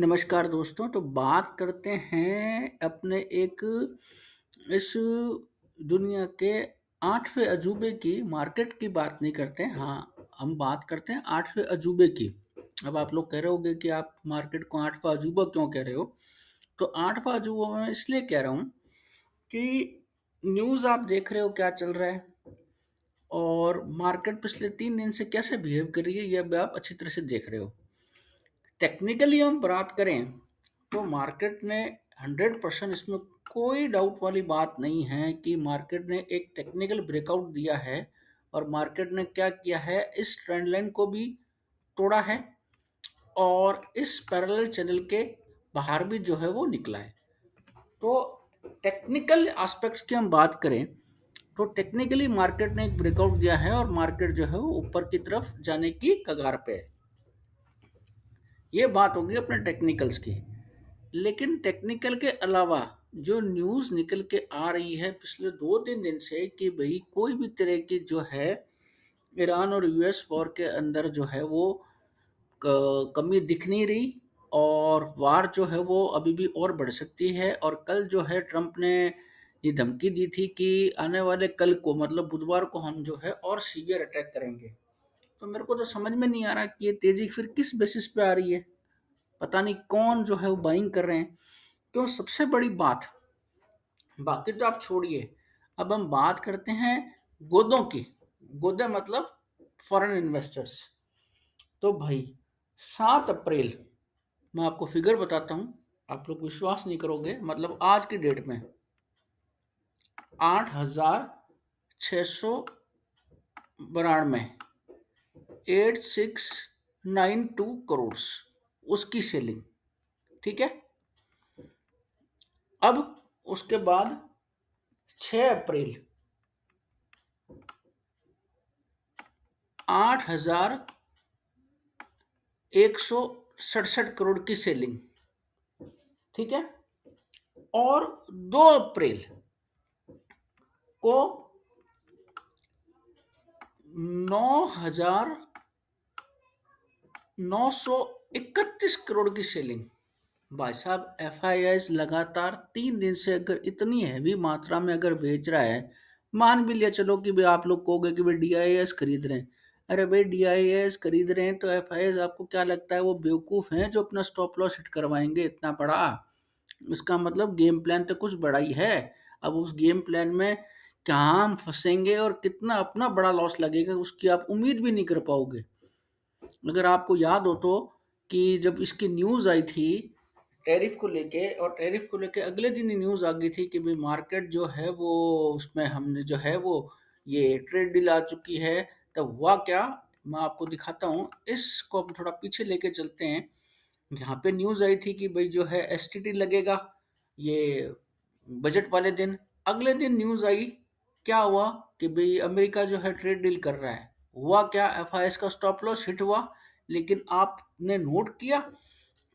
नमस्कार दोस्तों, तो बात करते हैं अपने एक इस दुनिया के 8वें अजूबे की। मार्केट की बात नहीं करते हैं, हाँ, हम बात करते हैं 8वें अजूबे की। अब आप लोग कह रहे होंगे कि आप मार्केट को 8वां अजूबा क्यों कह रहे हो? तो 8वां अजूबा मैं इसलिए कह रहा हूँ कि न्यूज़ आप देख रहे हो क्या चल रहा है और मार्केट पिछले 3 दिन से कैसे बिहेव कर रही है, ये भी आप अच्छी तरह से देख रहे हो। टेक्निकली हम बात करें तो मार्केट ने 100% इसमें कोई डाउट वाली बात नहीं है कि मार्केट ने एक टेक्निकल ब्रेकआउट दिया है और मार्केट ने क्या किया है, इस ट्रेंड लाइन को भी तोड़ा है और इस पैरेलल चैनल के बाहर भी जो है वो निकला है। तो टेक्निकल एस्पेक्ट्स की हम बात करें तो टेक्निकली मार्केट ने एक ब्रेकआउट दिया है और मार्केट जो है वो ऊपर की तरफ जाने की कगार पे है। ये बात होगी अपने टेक्निकल्स की। लेकिन टेक्निकल के अलावा जो न्यूज़ निकल के आ रही है पिछले 2-3 दिन से कि भाई कोई भी तरह की जो है ईरान और यूएस वॉर के अंदर जो है वो कमी दिख नहीं रही और वार जो है वो अभी भी और बढ़ सकती है। और कल जो है ट्रंप ने ये धमकी दी थी कि आने वाले कल को मतलब बुधवार को हम जो है और सीवियर अटैक करेंगे। तो मेरे को तो समझ में नहीं आ रहा कि ये तेजी फिर किस बेसिस पे आ रही है। पता नहीं कौन जो है वो बाइंग कर रहे हैं। तो सबसे बड़ी बात, बाकी तो आप छोड़िए, अब हम बात करते हैं गोदों की। गोदे मतलब फॉरेन इन्वेस्टर्स। तो भाई 7 अप्रैल, मैं आपको फिगर बताता हूँ, आप लोग विश्वास नहीं करोगे, मतलब आज की डेट में 8,692 8692 करोड़ उसकी सेलिंग। ठीक है। अब उसके बाद 6 अप्रैल 8,167 करोड़ की सेलिंग। ठीक है। और 2 अप्रैल को 9,931 करोड़ की सेलिंग। भाई साहब, एफ आई एस लगातार 3 दिन से अगर इतनी हैवी मात्रा में अगर बेच रहा है, मान भी लिया चलो कि भाई आप लोग कहोगे कि भाई डी आई एस खरीद रहे हैं। अरे भाई, डी आई एस खरीद रहे हैं तो एफ आई एस आपको क्या लगता है वो बेवकूफ़ हैं जो अपना स्टॉप लॉस हिट करवाएंगे इतना बड़ा? इसका मतलब गेम प्लान तो कुछ बड़ा ही है। अब उस गेम प्लान में कहाँ हम फंसेंगे और कितना अपना बड़ा लॉस लगेगा उसकी आप उम्मीद भी नहीं कर पाओगे। अगर आपको याद हो तो कि जब इसकी न्यूज़ आई थी टैरिफ को लेके, और टैरिफ को लेके अगले दिन ही न्यूज़ आ गई थी कि भाई मार्केट जो है वो उसमें हमने जो है वो ये ट्रेड डील आ चुकी है। तब हुआ क्या, मैं आपको दिखाता हूँ। इसको हम थोड़ा पीछे लेके चलते हैं। यहाँ पे न्यूज़ आई थी कि भाई जो है एसटीटी लगेगा ये बजट वाले दिन। अगले दिन न्यूज़ आई, क्या हुआ कि भाई अमेरिका जो है ट्रेड डील कर रहा है। हुआ क्या, एफआईएस का स्टॉप लॉस हिट हुआ। लेकिन आपने नोट किया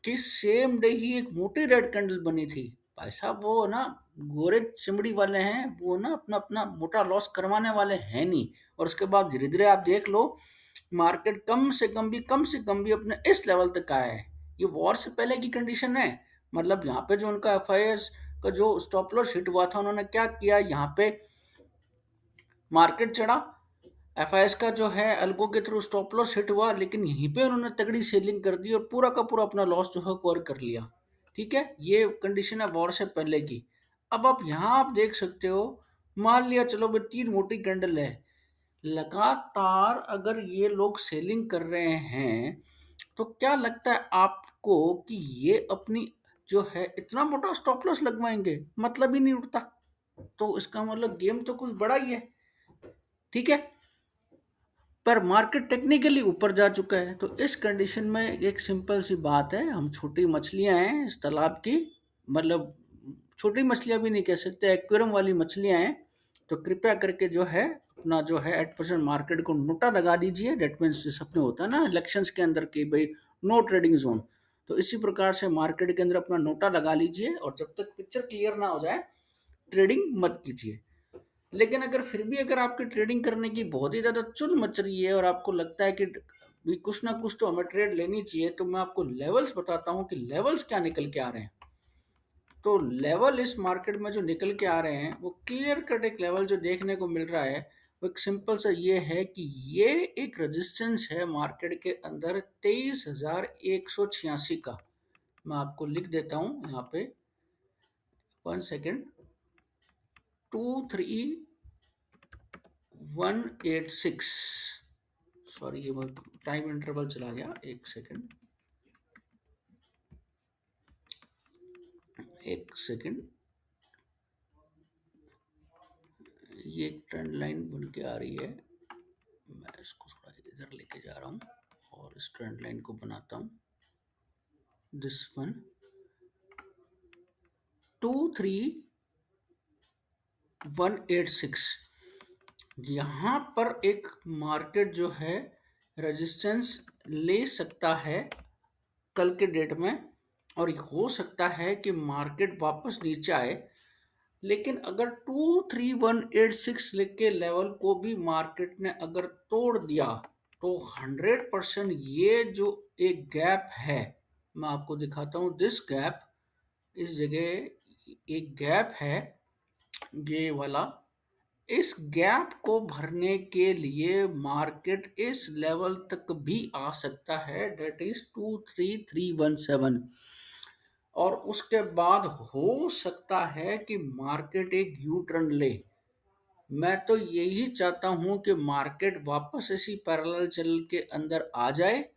कि सेम डे ही एक मोटी रेड कैंडल बनी थी। भाई साहब, वो ना गोरे चमड़ी वाले हैं, वो ना अपना अपना मोटा लॉस करवाने वाले हैं नहीं। और उसके बाद धीरे धीरे आप देख लो, मार्केट कम से कम भी अपने इस लेवल तक आया है। ये वॉर से पहले की कंडीशन है। मतलब यहाँ पे जो उनका एफ का जो स्टॉप लॉस हिट हुआ था, उन्होंने क्या किया, यहाँ पे मार्केट चढ़ा, एफ का जो है अल्गो के थ्रू स्टॉप लॉस हिट हुआ, लेकिन यहीं पे उन्होंने तगड़ी सेलिंग कर दी और पूरा का पूरा अपना लॉस जो है कवर कर लिया। ठीक है, ये कंडीशन है वॉर से पहले की। अब आप यहाँ आप देख सकते हो, मान लिया चलो भाई 3 मोटी कैंडल है, लगातार अगर ये लोग सेलिंग कर रहे हैं तो क्या लगता है आपको कि ये अपनी जो है इतना मोटा स्टॉप लॉस लगवाएंगे? मतलब ही नहीं उठता। तो इसका मतलब गेम तो कुछ बड़ा ही है। ठीक है। पर मार्केट टेक्निकली ऊपर जा चुका है। तो इस कंडीशन में एक सिंपल सी बात है, हम छोटी मछलियां हैं इस तालाब की, मतलब छोटी मछलियां भी नहीं कह सकते, एक्वेरियम वाली मछलियां हैं। तो कृपया करके जो है अपना जो है 8% मार्केट को नोटा लगा दीजिए। डेट मीन्स जैसे अपने होता है ना इलेक्शंस के अंदर की भाई नो ट्रेडिंग जोन, तो इसी प्रकार से मार्केट के अंदर अपना नोटा लगा लीजिए और जब तक पिक्चर क्लियर ना हो जाए ट्रेडिंग मत कीजिए। लेकिन अगर फिर भी अगर आपकी ट्रेडिंग करने की बहुत ही ज़्यादा चुल मच रही है और आपको लगता है कि भी कुछ ना कुछ तो हमें ट्रेड लेनी चाहिए। तो मैं आपको लेवल्स बताता हूँ कि लेवल्स क्या निकल के आ रहे हैं। तो लेवल इस मार्केट में जो निकल के आ रहे हैं वो क्लियर कट एक लेवल जो देखने को मिल रहा है वो एक सिंपल सा ये है कि ये एक रेजिस्टेंस है मार्केट के अंदर 23,186 का। मैं आपको लिख देता हूँ यहाँ पे, 1 सेकेंड, 23,186। सॉरी ये टाइम इंटरवल चला गया, 1 सेकेंड, 1 सेकेंड। ये एक ट्रेंड लाइन बन के आ रही है, मैं इसको थोड़ा इधर लेके जा रहा हूँ और इस ट्रेंड लाइन को बनाता हूँ, दिस वन, 23,186। यहाँ पर एक मार्केट जो है रेजिस्टेंस ले सकता है कल के डेट में, और हो सकता है कि मार्केट वापस नीचे आए। लेकिन अगर 23,186 लिख के लेवल को भी मार्केट ने अगर तोड़ दिया तो 100% ये जो एक गैप है, मैं आपको दिखाता हूँ, दिस गैप, इस जगह एक गैप है ये वाला, इस गैप को भरने के लिए मार्केट इस लेवल तक भी आ सकता है, डेट इज 23,317। और उसके बाद हो सकता है कि मार्केट एक यू टर्न ले। मैं तो यही चाहता हूं कि मार्केट वापस इसी पैरेलल चैनल के अंदर आ जाए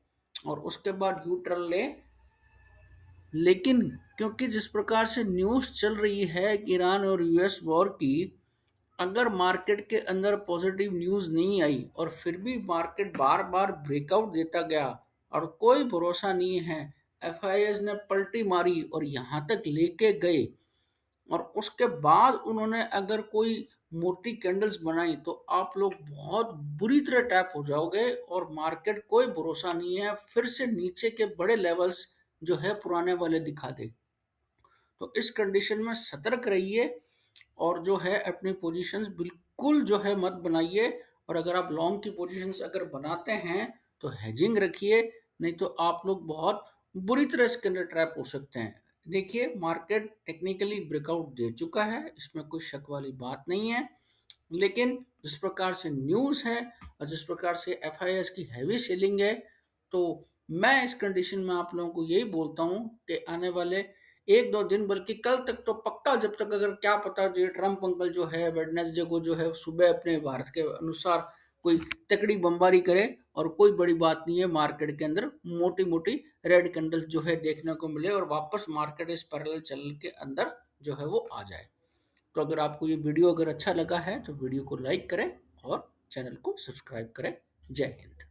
और उसके बाद यू टर्न ले। लेकिन क्योंकि जिस प्रकार से न्यूज़ चल रही है ईरान और यूएस वॉर की, अगर मार्केट के अंदर पॉजिटिव न्यूज़ नहीं आई और फिर भी मार्केट बार बार ब्रेकआउट देता गया और कोई भरोसा नहीं है, एफआईएस ने पलटी मारी और यहाँ तक लेके गए और उसके बाद उन्होंने अगर कोई मोटी कैंडल्स बनाई तो आप लोग बहुत बुरी तरह टैप हो जाओगे और मार्केट कोई भरोसा नहीं है फिर से नीचे के बड़े लेवल्स जो है पुराने वाले दिखा दे। तो इस कंडीशन में सतर्क रहिए और जो है अपनी पोजीशंस बिल्कुल जो है मत बनाइए। और अगर आप लॉन्ग की पोजीशंस अगर बनाते हैं तो हेजिंग रखिए, नहीं तो आप लोग बहुत बुरी तरह इसके अंदर ट्रैप हो सकते हैं। देखिए मार्केट टेक्निकली ब्रेकआउट दे चुका है, इसमें कोई शक वाली बात नहीं है। लेकिन जिस प्रकार से न्यूज़ है और जिस प्रकार से एफआईएस की हैवी सेलिंग है, तो मैं इस कंडीशन में आप लोगों को यही बोलता हूँ कि आने वाले 1-2 दिन, बल्कि कल तक तो पक्का, जब तक अगर क्या पता जो ट्रम्प अंकल जो है वेडनेसडे को जो है सुबह अपने भारत के अनुसार कोई तकड़ी बमबारी करे, और कोई बड़ी बात नहीं है मार्केट के अंदर मोटी मोटी रेड कैंडल्स जो है देखने को मिले और वापस मार्केट इस पैरेलल चैनल के अंदर जो है वो आ जाए। तो अगर आपको ये वीडियो अगर अच्छा लगा है तो वीडियो को लाइक करें और चैनल को सब्सक्राइब करें। जय हिंद।